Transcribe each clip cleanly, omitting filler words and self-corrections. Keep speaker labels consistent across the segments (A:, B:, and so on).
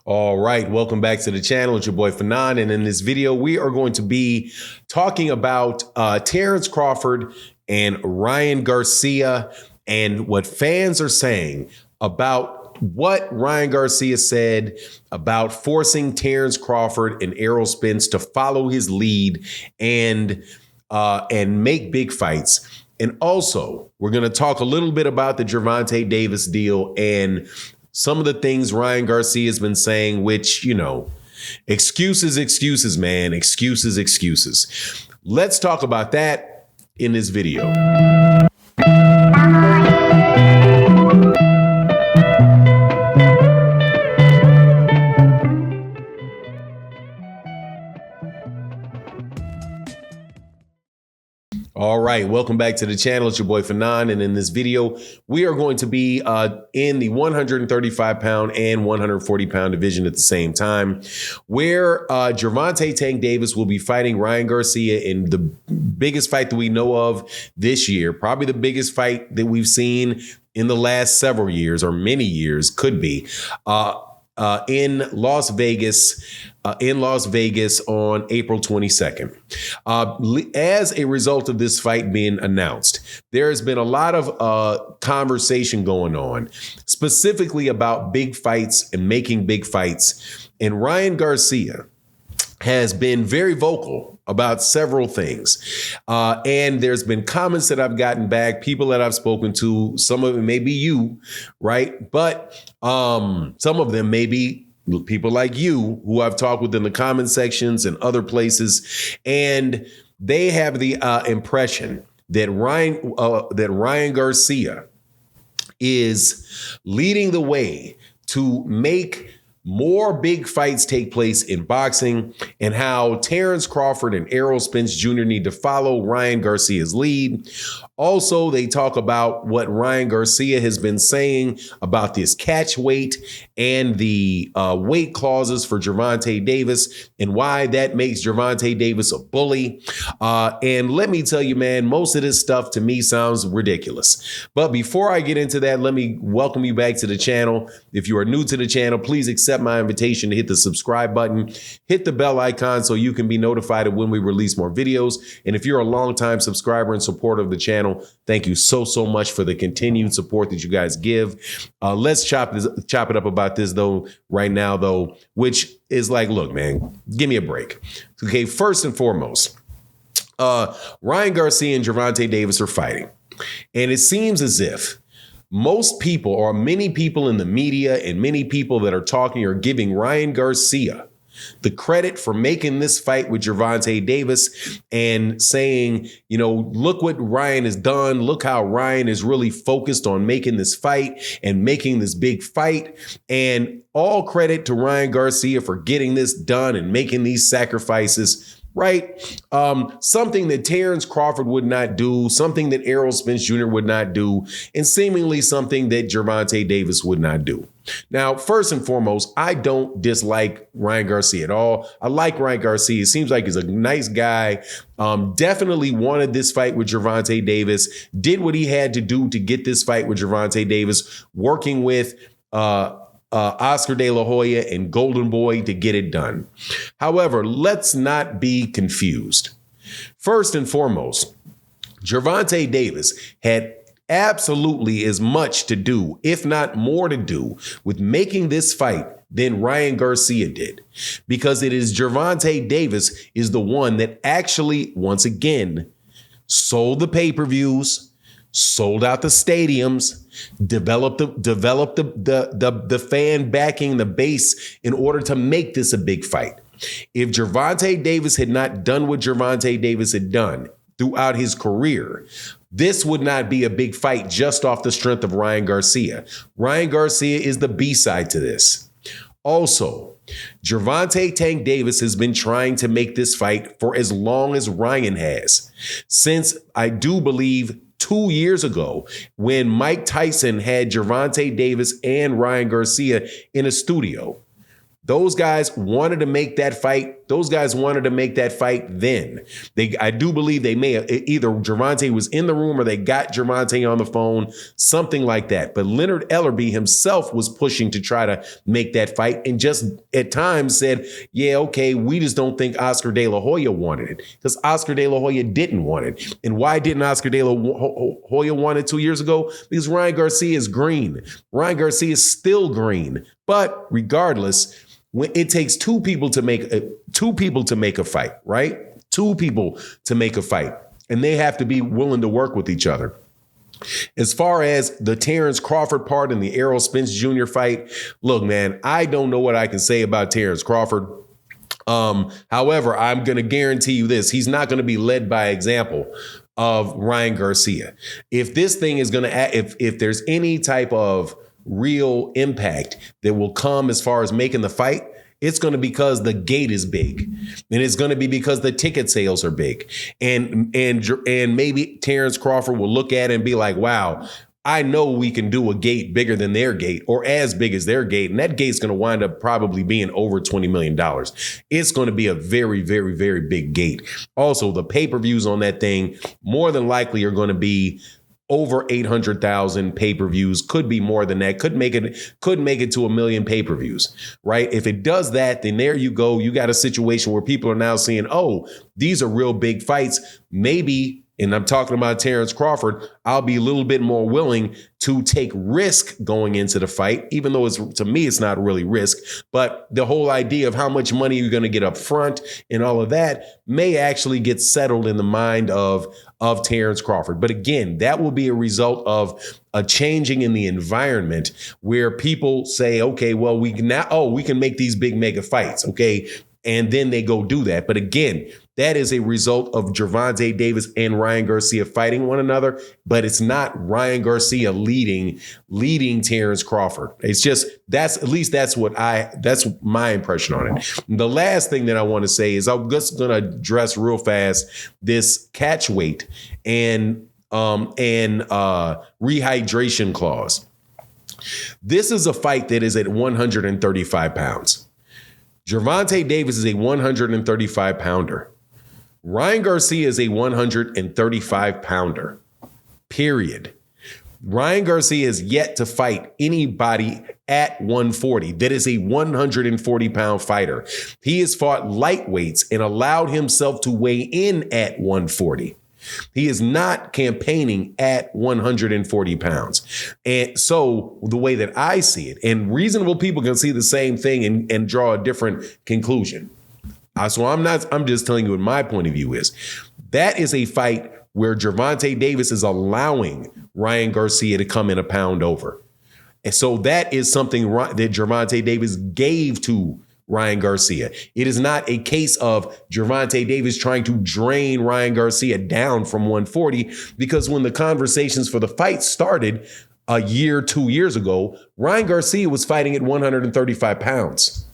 A: All right, welcome back to the channel. It's your boy Fanon, and in this video, we are going to be talking about Terence Crawford and Ryan Garcia and what fans are saying about what Ryan Garcia said about forcing Terence Crawford and Errol Spence to follow his lead and make big fights. And also, we're going to talk a little bit about the Gervonta Davis deal and some of the things Ryan Garcia has been saying, which, excuses, man, excuses. Let's talk about that in this video. All right, welcome back to the channel. It's your boy Fanon, and in this video, we are going to be in the 135-pound and 140-pound division at the same time, where Gervonta Tank Davis will be fighting Ryan Garcia in the biggest fight that we know of this year, probably the biggest fight that we've seen in the last several years or many years, could be, in Las Vegas on April 22nd. As a result of this fight being announced, there has been a lot of conversation going on, specifically about big fights and making big fights. And Ryan Garcia has been very vocal about several things. And there's been comments that I've gotten back, people that I've spoken to. Some of it may be you, right? But some of them may be people like you who I've talked with in the comment sections and other places. And they have the impression that Ryan Garcia is leading the way to make more big fights take place in boxing, and how Terence Crawford and Errol Spence Jr. need to follow Ryan Garcia's lead. Also, they talk about what Ryan Garcia has been saying about this catch weight and the weight clauses for Gervonta Davis and why that makes Gervonta Davis a bully. And let me tell you, man, most of this stuff to me sounds ridiculous. But before I get into that, let me welcome you back to the channel. If you are new to the channel, please accept my invitation to hit the subscribe button, hit the bell icon so you can be notified of when we release more videos. And if you're a longtime subscriber and supporter of the channel, thank you so much for the continued support that you guys give. Let's chop it up about this though right now though, which is like, look, man, give me a break. Okay, first and foremost, Ryan Garcia and Gervonta Davis are fighting, and it seems as if most people, or many people in the media and many people that are talking, are giving Ryan Garcia the credit for making this fight with Gervonta Davis and saying, look what Ryan has done. Look how Ryan is really focused on making this fight and making this big fight. And all credit to Ryan Garcia for getting this done and making these sacrifices. Right. Something that Terence Crawford would not do, something that Errol Spence Jr. would not do, and seemingly something that Gervonta Davis would not do. Now, first and foremost, I don't dislike Ryan Garcia at all. I like Ryan Garcia. It seems like he's a nice guy. Definitely wanted this fight with Gervonta Davis, did what he had to do to get this fight with Gervonta Davis, working with Oscar De La Hoya and Golden Boy to get it done. However, let's not be confused. First and foremost, Gervonta Davis had absolutely as much to do, if not more to do, with making this fight than Ryan Garcia did, because it is Gervonta Davis is the one that actually, once again, sold the pay-per-views, sold out the stadiums, developed the fan backing, the base, in order to make this a big fight. If Gervonta Davis had not done what Gervonta Davis had done throughout his career, this would not be a big fight just off the strength of Ryan Garcia. Ryan Garcia is the B-side to this. Also, Gervonta Tank Davis has been trying to make this fight for as long as Ryan has. Since, I do believe, 2 years ago, when Mike Tyson had Gervonta Davis and Ryan Garcia in a studio. Those guys wanted to make that fight those guys wanted to make that fight then. I do believe they may have, either Gervonta was in the room or they got Gervonta on the phone, something like that. But Leonard Ellerbe himself was pushing to try to make that fight and just at times said, yeah, okay, we just don't think Oscar De La Hoya wanted it, because Oscar De La Hoya didn't want it. And why didn't Oscar De La Hoya want it 2 years ago? Because Ryan Garcia is green. Ryan Garcia is still green. But regardless, when it takes two people to make a fight, right? Two people to make a fight, and they have to be willing to work with each other. As far as the Terence Crawford part and the Errol Spence Jr. fight, look, man, I don't know what I can say about Terence Crawford. However, I'm going to guarantee you this. He's not going to be led by example of Ryan Garcia. If this thing is going to, if there's any type of real impact that will come as far as making the fight, it's going to be because the gate is big, and it's going to be because the ticket sales are big, and maybe Terence Crawford will look at it and be like, wow, I know we can do a gate bigger than their gate or as big as their gate. And that gate's going to wind up probably being over $20 million. It's going to be a very, very, very big gate. Also, the pay-per-views on that thing more than likely are going to be over 800,000 pay-per-views, could be more than that, could make it to 1 million pay-per-views, right? If it does that, then there you go. You got a situation where people are now saying, oh, these are real big fights. Maybe, and I'm talking about Terence Crawford, I'll be a little bit more willing to take risk going into the fight, even though to me, it's not really risk. But the whole idea of how much money you're going to get up front and all of that may actually get settled in the mind of Terence Crawford. But again, that will be a result of a changing in the environment where people say, okay, well, we can make these big mega fights. Okay. And then they go do that. But again, that is a result of Gervonta Davis and Ryan Garcia fighting one another, but it's not Ryan Garcia leading Terence Crawford. It's just, that's my impression on it. The last thing that I want to say is I'm just going to address real fast this catch weight and rehydration clause. This is a fight that is at 135 pounds. Gervonta Davis is a 135 pounder. Ryan Garcia is a 135 pounder, period. Ryan Garcia has yet to fight anybody at 140 that is a 140 pound fighter. He has fought lightweights and allowed himself to weigh in at 140. He is not campaigning at 140 pounds. And so the way that I see it, and reasonable people can see the same thing and draw a different conclusion. So I'm just telling you what my point of view is. That is a fight where Gervonta Davis is allowing Ryan Garcia to come in a pound over. And so that is something that Gervonta Davis gave to Ryan Garcia. It is not a case of Gervonta Davis trying to drain Ryan Garcia down from 140, because when the conversations for the fight started 2 years ago, Ryan Garcia was fighting at 135 pounds.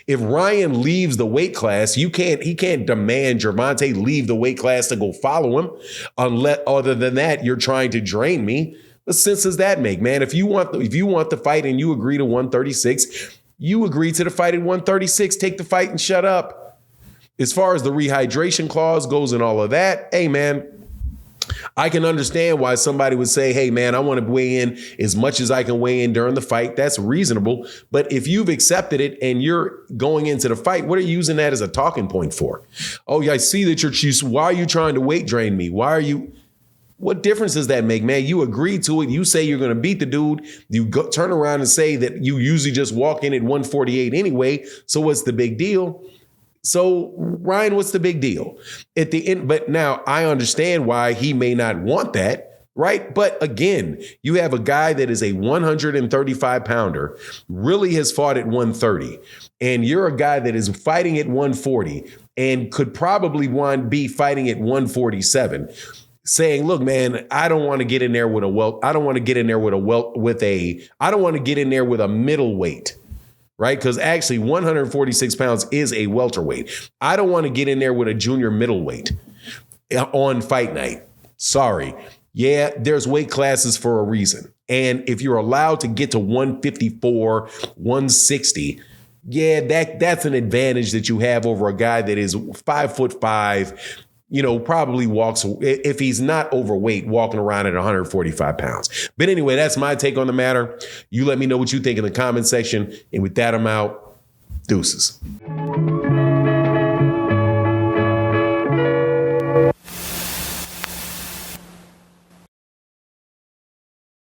A: If Ryan leaves the weight class, he can't demand Gervonta leave the weight class to go follow him. Unless, other than that, you're trying to drain me. What sense does that make, man? If you want the fight and you agree to 136, you agree to the fight at 136. Take the fight and shut up. As far as the rehydration clause goes and all of that, hey, man, I can understand why somebody would say, hey, man, I want to weigh in as much as I can weigh in during the fight. That's reasonable. But if you've accepted it and you're going into the fight, what are you using that as a talking point for? Oh, yeah, I see that why are you trying to weight drain me? What difference does that make, man? You agreed to it. You say you're going to beat the dude. You turn around and say that you usually just walk in at 148 anyway. So what's the big deal? So, Ryan, what's the big deal at the end? But now I understand why he may not want that, right? But again, you have a guy that is a 135 pounder, really has fought at 130, and you're a guy that is fighting at 140 and could probably be fighting at 147. Saying, look, man, I don't want to get in there with I don't want to get in there with a middleweight, right? Because actually 146 pounds is a welterweight. I don't want to get in there with a junior middleweight on fight night. Sorry. Yeah, there's weight classes for a reason. And if you're allowed to get to 154, 160, yeah, that's an advantage that you have over a guy that is 5'5", probably walks, if he's not overweight, walking around at 145 pounds. But anyway, that's my take on the matter. You let me know what you think in the comment section. And with that, I'm out. Deuces.